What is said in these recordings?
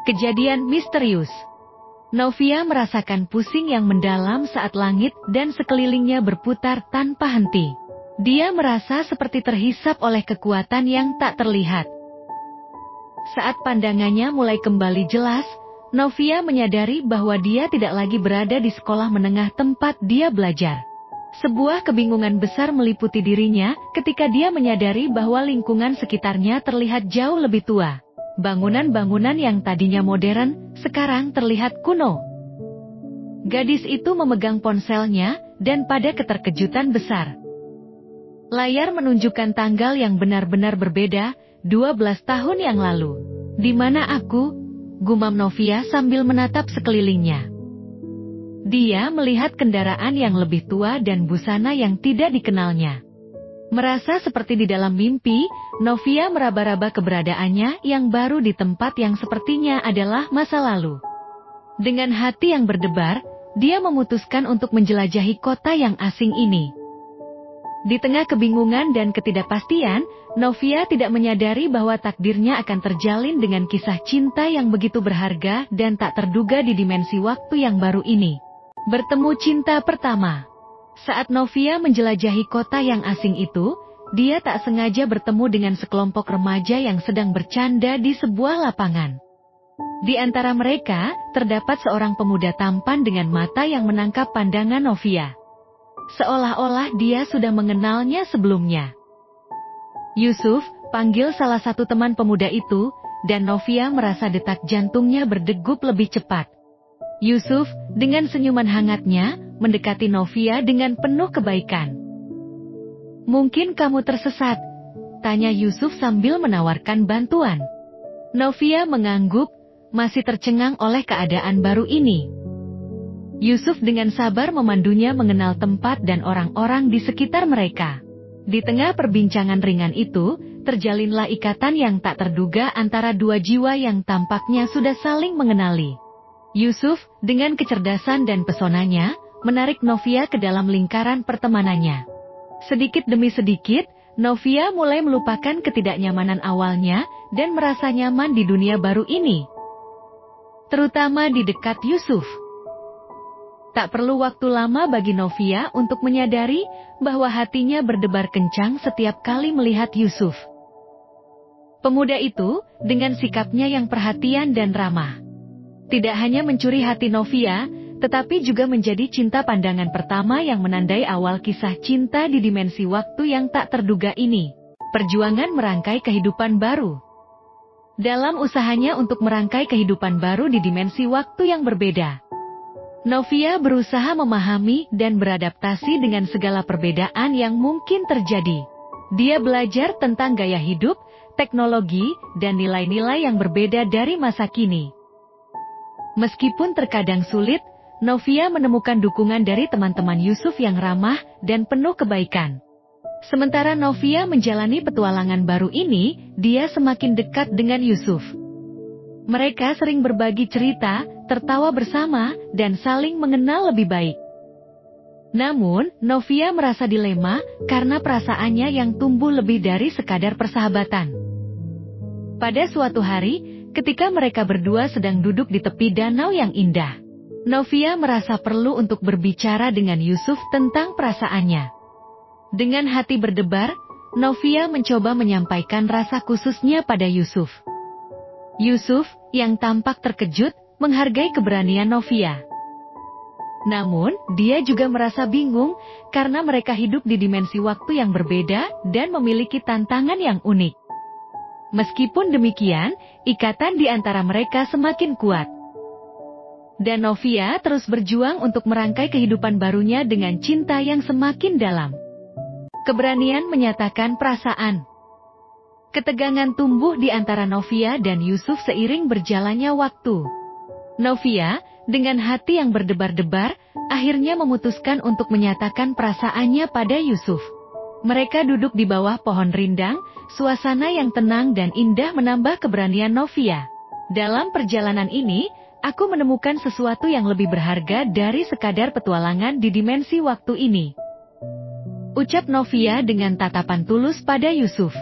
Kejadian misterius. Novia merasakan pusing yang mendalam saat langit dan sekelilingnya berputar tanpa henti. Dia merasa seperti terhisap oleh kekuatan yang tak terlihat. Saat pandangannya mulai kembali jelas, Novia menyadari bahwa dia tidak lagi berada di sekolah menengah tempat dia belajar. Sebuah kebingungan besar meliputi dirinya ketika dia menyadari bahwa lingkungan sekitarnya terlihat jauh lebih tua. Bangunan-bangunan yang tadinya modern, sekarang terlihat kuno. Gadis itu memegang ponselnya, dan pada keterkejutan besar, layar menunjukkan tanggal yang benar-benar berbeda, 12 tahun yang lalu. Di mana aku? Gumam Novia sambil menatap sekelilingnya. Dia melihat kendaraan yang lebih tua dan busana yang tidak dikenalnya. Merasa seperti di dalam mimpi, Novia meraba-raba keberadaannya yang baru di tempat yang sepertinya adalah masa lalu. Dengan hati yang berdebar, dia memutuskan untuk menjelajahi kota yang asing ini. Di tengah kebingungan dan ketidakpastian, Novia tidak menyadari bahwa takdirnya akan terjalin dengan kisah cinta yang begitu berharga dan tak terduga di dimensi waktu yang baru ini. Bertemu cinta pertama. Saat Novia menjelajahi kota yang asing itu, dia tak sengaja bertemu dengan sekelompok remaja yang sedang bercanda di sebuah lapangan. Di antara mereka, terdapat seorang pemuda tampan dengan mata yang menangkap pandangan Novia. Seolah-olah dia sudah mengenalnya sebelumnya. Yusuf, panggil salah satu teman pemuda itu, dan Novia merasa detak jantungnya berdegup lebih cepat. Yusuf, dengan senyuman hangatnya, mendekati Novia dengan penuh kebaikan. Mungkin kamu tersesat? Tanya Yusuf sambil menawarkan bantuan. Novia mengangguk, masih tercengang oleh keadaan baru ini. Yusuf dengan sabar memandunya mengenal tempat dan orang-orang di sekitar mereka. Di tengah perbincangan ringan itu, terjalinlah ikatan yang tak terduga antara dua jiwa yang tampaknya sudah saling mengenali. Yusuf, dengan kecerdasan dan pesonanya, menarik Novia ke dalam lingkaran pertemanannya. Sedikit demi sedikit, Novia mulai melupakan ketidaknyamanan awalnya dan merasa nyaman di dunia baru ini. Terutama di dekat Yusuf. Tak perlu waktu lama bagi Novia untuk menyadari bahwa hatinya berdebar kencang setiap kali melihat Yusuf. Pemuda itu, dengan sikapnya yang perhatian dan ramah, tidak hanya mencuri hati Novia, tetapi juga menjadi cinta pandangan pertama yang menandai awal kisah cinta di dimensi waktu yang tak terduga ini. Perjuangan merangkai kehidupan baru. Dalam usahanya untuk merangkai kehidupan baru di dimensi waktu yang berbeda, Novia berusaha memahami dan beradaptasi dengan segala perbedaan yang mungkin terjadi. Dia belajar tentang gaya hidup, teknologi, dan nilai-nilai yang berbeda dari masa kini. Meskipun terkadang sulit, Novia menemukan dukungan dari teman-teman Yusuf yang ramah dan penuh kebaikan. Sementara Novia menjalani petualangan baru ini, dia semakin dekat dengan Yusuf. Mereka sering berbagi cerita, tertawa bersama, dan saling mengenal lebih baik. Namun, Novia merasa dilema karena perasaannya yang tumbuh lebih dari sekadar persahabatan. Pada suatu hari, ketika mereka berdua sedang duduk di tepi danau yang indah, Novia merasa perlu untuk berbicara dengan Yusuf tentang perasaannya. Dengan hati berdebar, Novia mencoba menyampaikan rasa khususnya pada Yusuf. Yusuf, yang tampak terkejut, menghargai keberanian Novia. Namun, dia juga merasa bingung karena mereka hidup di dimensi waktu yang berbeda dan memiliki tantangan yang unik. Meskipun demikian, ikatan di antara mereka semakin kuat. Dan Novia terus berjuang untuk merangkai kehidupan barunya dengan cinta yang semakin dalam. Keberanian menyatakan perasaan. Ketegangan tumbuh di antara Novia dan Yusuf seiring berjalannya waktu. Novia, dengan hati yang berdebar-debar, akhirnya memutuskan untuk menyatakan perasaannya pada Yusuf. Mereka duduk di bawah pohon rindang, suasana yang tenang dan indah menambah keberanian Novia. Dalam perjalanan ini, aku menemukan sesuatu yang lebih berharga dari sekadar petualangan di dimensi waktu ini. Ucap Novia dengan tatapan tulus pada Yusuf.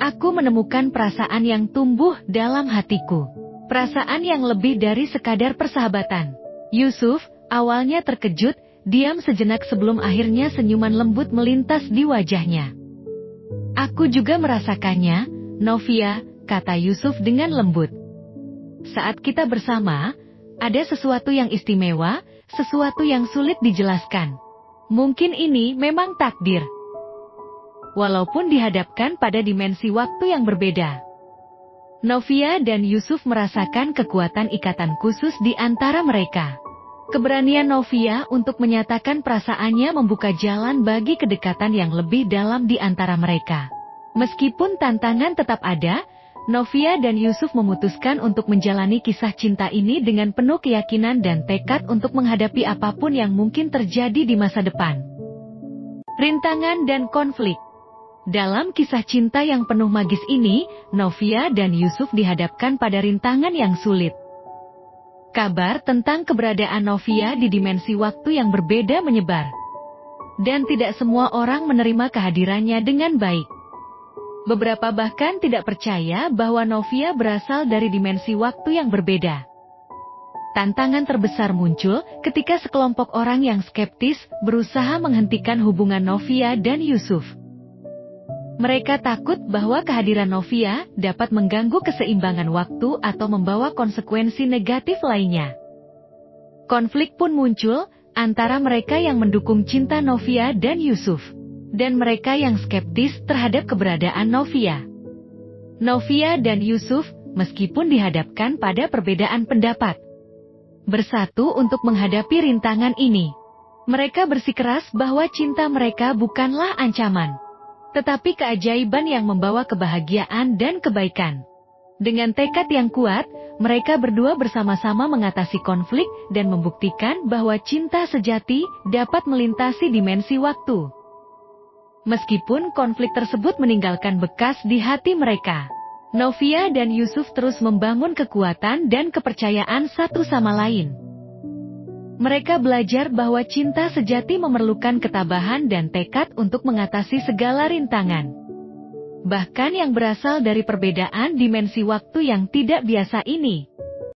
Aku menemukan perasaan yang tumbuh dalam hatiku. Perasaan yang lebih dari sekadar persahabatan. Yusuf awalnya terkejut, diam sejenak sebelum akhirnya senyuman lembut melintas di wajahnya. Aku juga merasakannya, Novia, kata Yusuf dengan lembut. Saat kita bersama, ada sesuatu yang istimewa, sesuatu yang sulit dijelaskan. Mungkin ini memang takdir. Walaupun dihadapkan pada dimensi waktu yang berbeda. Novia dan Yusuf merasakan kekuatan ikatan khusus di antara mereka. Keberanian Novia untuk menyatakan perasaannya membuka jalan bagi kedekatan yang lebih dalam di antara mereka. Meskipun tantangan tetap ada, Novia dan Yusuf memutuskan untuk menjalani kisah cinta ini dengan penuh keyakinan dan tekad untuk menghadapi apapun yang mungkin terjadi di masa depan. Rintangan dan konflik. Dalam kisah cinta yang penuh magis ini, Novia dan Yusuf dihadapkan pada rintangan yang sulit. Kabar tentang keberadaan Novia di dimensi waktu yang berbeda menyebar. Dan tidak semua orang menerima kehadirannya dengan baik. Beberapa bahkan tidak percaya bahwa Novia berasal dari dimensi waktu yang berbeda. Tantangan terbesar muncul ketika sekelompok orang yang skeptis berusaha menghentikan hubungan Novia dan Yusuf. Mereka takut bahwa kehadiran Novia dapat mengganggu keseimbangan waktu atau membawa konsekuensi negatif lainnya. Konflik pun muncul antara mereka yang mendukung cinta Novia dan Yusuf, dan mereka yang skeptis terhadap keberadaan Novia. Novia dan Yusuf, meskipun dihadapkan pada perbedaan pendapat, bersatu untuk menghadapi rintangan ini. Mereka bersikeras bahwa cinta mereka bukanlah ancaman, tetapi keajaiban yang membawa kebahagiaan dan kebaikan. Dengan tekad yang kuat, mereka berdua bersama-sama mengatasi konflik dan membuktikan bahwa cinta sejati dapat melintasi dimensi waktu. Meskipun konflik tersebut meninggalkan bekas di hati mereka, Novia dan Yusuf terus membangun kekuatan dan kepercayaan satu sama lain. Mereka belajar bahwa cinta sejati memerlukan ketabahan dan tekad untuk mengatasi segala rintangan. Bahkan yang berasal dari perbedaan dimensi waktu yang tidak biasa ini.